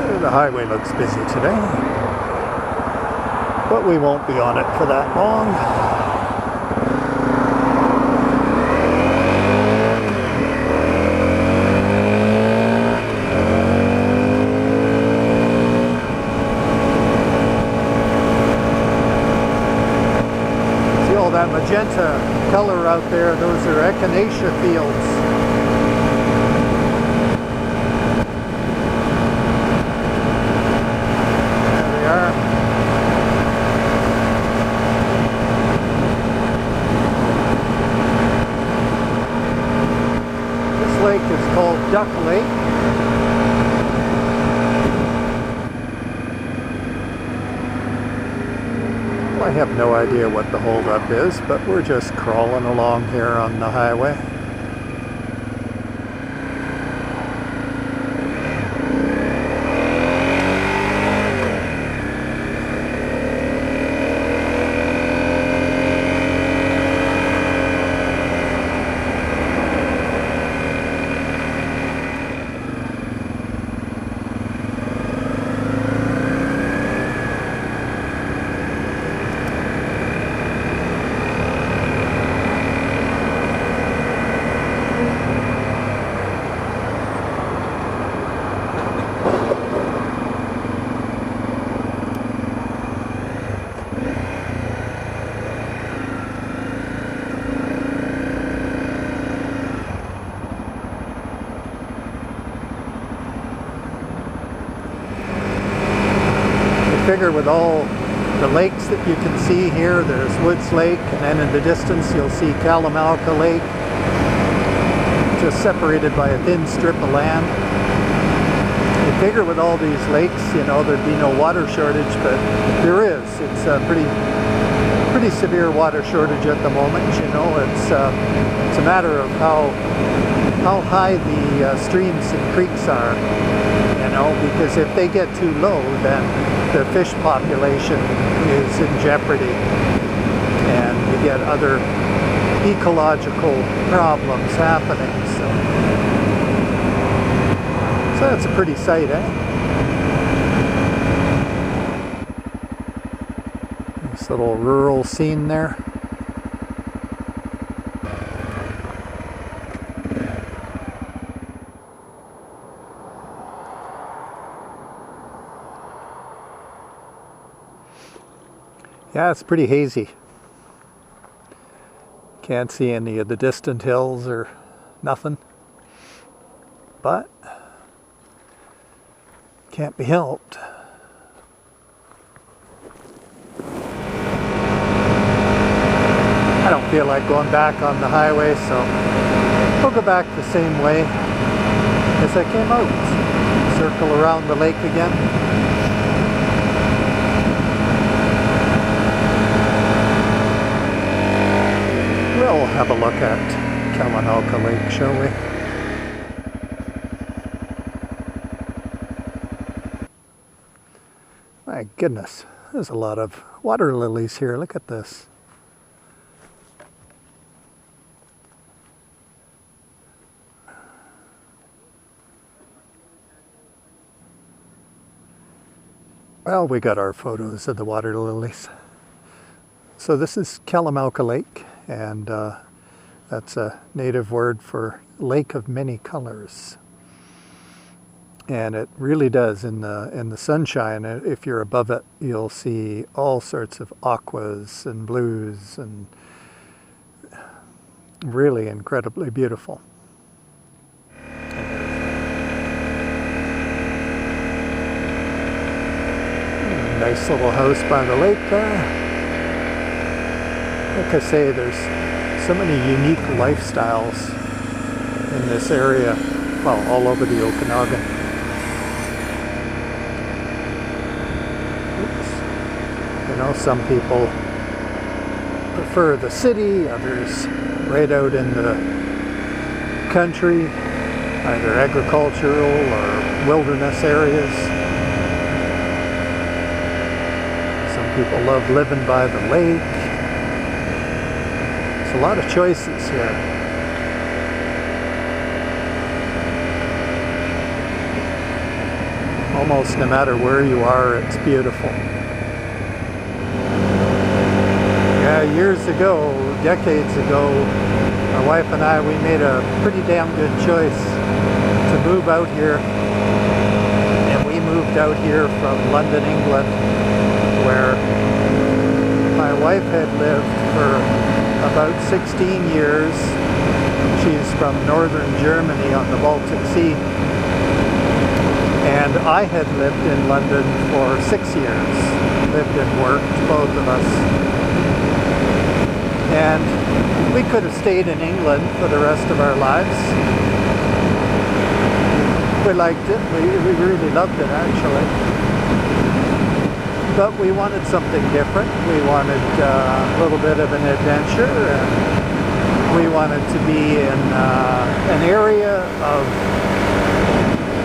The highway looks busy today, but we won't be on it for that long. See all that magenta color out there? Those are echinacea fields. Lake is called Duck Lake. Well, I have no idea what the holdup is, but we're just crawling along here on the highway. Figure with all the lakes that you can see here, there's Woods Lake, and then in the distance you'll see Kalamalka Lake, just separated by a thin strip of land. You figure with all these lakes, you know, there'd be no water shortage, but there is. It's a pretty severe water shortage at the moment. You know, it's a matter of how high the streams and creeks are. You know, because if they get too low, then the fish population is in jeopardy, and you get other ecological problems happening. So that's a pretty sight, eh? This little rural scene there. Yeah, it's pretty hazy. Can't see any of the distant hills or nothing. But can't be helped. I don't feel like going back on the highway, so we'll go back the same way as I came out. Circle around the lake again. We'll have a look at Kalamalka Lake, shall we? My goodness, there's a lot of water lilies here. Look at this. Well, we got our photos of the water lilies. So this is Kalamalka Lake, and that's a native word for lake of many colors. And it really does, in the sunshine, if you're above it, you'll see all sorts of aquas and blues, and really incredibly beautiful. Nice little house by the lake there. Like I say, there's so many unique lifestyles in this area, well, all over the Okanagan. Oops. You know, some people prefer the city, others right out in the country, either agricultural or wilderness areas. Some people love living by the lake. There's a lot of choices here. Almost no matter where you are, it's beautiful. Yeah, years ago, decades ago, my wife and I, we made a pretty damn good choice to move out here. And we moved out here from London, England, where my wife had lived for about 16 years. She's from northern Germany on the Baltic Sea. And I had lived in London for 6 years. Lived and worked, both of us. And we could have stayed in England for the rest of our lives. We liked it. We really loved it, actually. But we wanted something different. We wanted a little bit of an adventure, and we wanted to be in an area of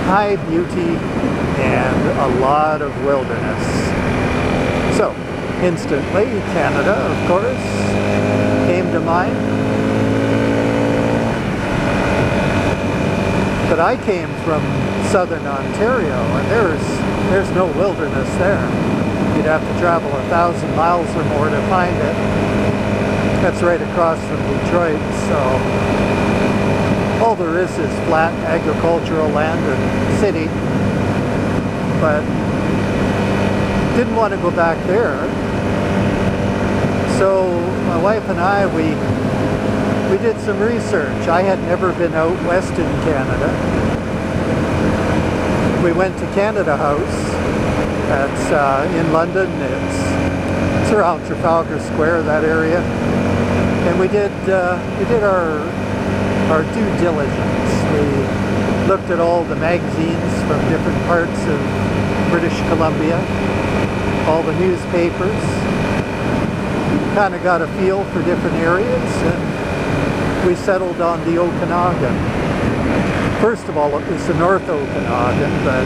high beauty and a lot of wilderness. So, instantly, Canada, of course, came to mind. But I came from southern Ontario, and there's no wilderness there. You'd have to travel 1,000 miles or more to find it. That's right across from Detroit, so all there is flat agricultural land and city. But didn't want to go back there. So my wife and I, we did some research. I had never been out west in Canada. We went to Canada House. That's in London. It's around Trafalgar Square, that area. And we did our due diligence. We looked at all the magazines from different parts of British Columbia, all the newspapers, kind of got a feel for different areas, and we settled on the Okanagan. First of all, it was the North Okanagan, but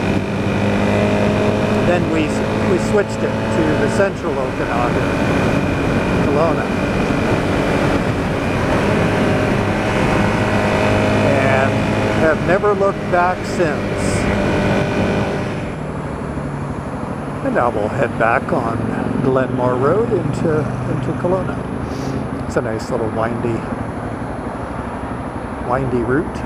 then we switched it to the Central Okanagan, Kelowna. Have never looked back since. And now we'll head back on Glenmore Road into Kelowna. It's a nice little windy route.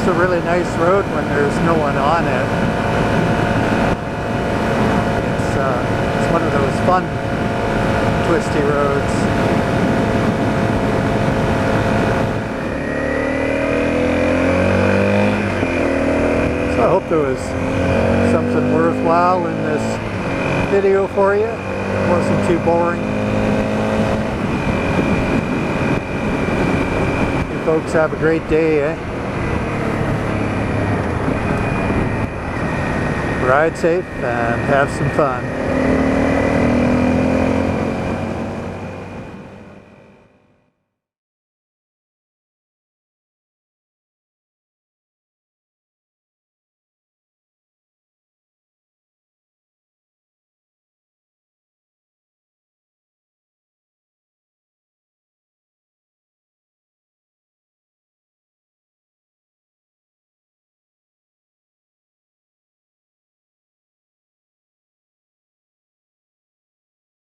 A really nice road when there's no one on it. It's one of those fun twisty roads. So I hope there was something worthwhile in this video for you. It wasn't too boring. You folks have a great day, eh? Ride safe and have some fun.